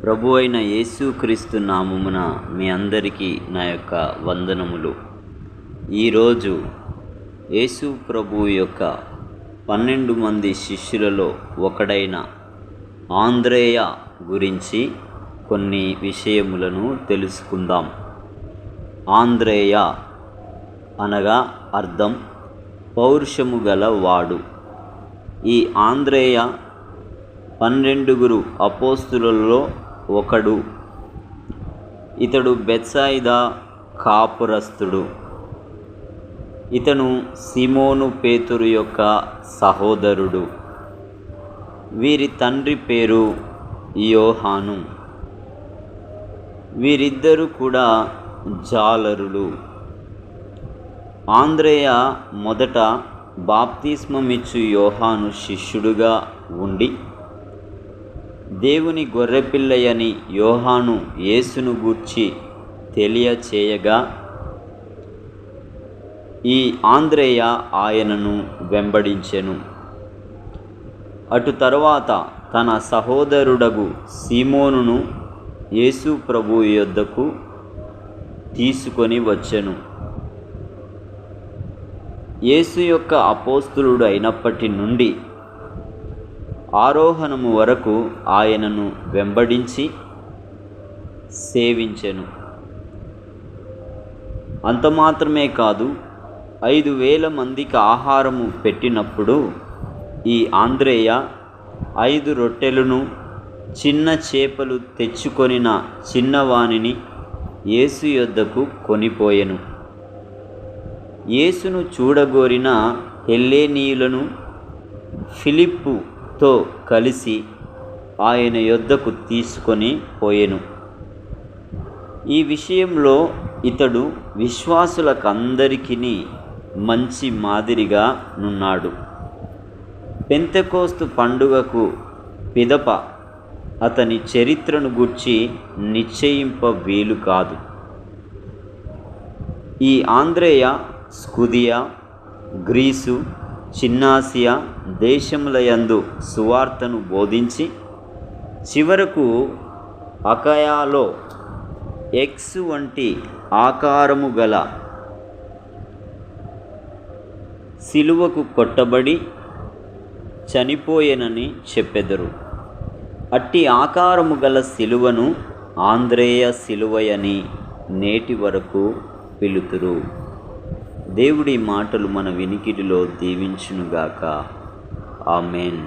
ప్రభు అయిన యేసుక్రీస్తు నామమున మీ అందరికీ నా యొక్క వందనములు. ఈరోజు యేసు ప్రభు యొక్క 12 మంది శిష్యులలో ఒకడైన ఆంద్రేయ గురించి కొన్ని విషయములను తెలుసుకుందాం. ఆంద్రేయ అనగా అర్థం పౌరుషము గల వాడు. ఈ ఆంద్రేయ 12 అపోస్తులలో ఒకడు. ఇతడు బెత్సాయిదా కాపురస్తుడు. ఇతను సిమోను పేతురు యొక్క సహోదరుడు. వీరి తండ్రి పేరు యోహాను. వీరిద్దరూ కూడా జాలరులు. ఆంద్రేయ మొదట బాప్తిస్మమిచ్చు యోహాను శిష్యుడుగా ఉండి దేవుని గొర్రెపిల్లయని యోహాను యేసును గూర్చి తెలియచేయగా ఈ ఆంద్రేయ ఆయనను వెంబడించెను. అటు తరువాత తన సహోదరుడగు సీమోనును యేసు ప్రభు యొద్దకు తీసుకొని వచ్చెను. యేసు యొక్క అపోస్తులుడు అయినప్పటి నుండి ఆరోహణము వరకు ఆయనను వెంబడించి సేవించెను. అంత మాత్రమే కాదు, 5,000 మందికి ఆహారము పెట్టినప్పుడు ఈ ఆంద్రేయ 5 రొట్టెలను చిన్న చేపలు తెచ్చుకొనిన చిన్నవానిని యేసు యొద్దకు కొనిపోయెను. యేసును చూడగోరిన హెల్లేనీయులను ఫిలిప్పుతో కలిసి ఆయన యొద్దకు తీసుకొని పోయెను. ఈ విషయంలో ఇతడు విశ్వాసులకందరికీ మంచి మాదిరిగా నున్నాడు. పెంతెకోస్తు పండుగకు పిదప అతని చరిత్రను గూర్చి నిశ్చయింప వీలు కాదు. ఈ ఆంద్రేయ స్కుదియా, గ్రీసు, చిన్నాసియా దేశములయందు సువార్తను బోధించి చివరకు అకయాలో ఎక్స్ వంటి ఆకారము గల సిలువకు కొట్టబడి చనిపోయెనని చెప్పెదరు. అట్టి ఆకారము గల సిలువను ఆంద్రేయ సిలువయని నేటి వరకు పిలుతురు. దేవుడి మాటలు మన వినికిడిలో దీవించునుగాక. ఆమేన్.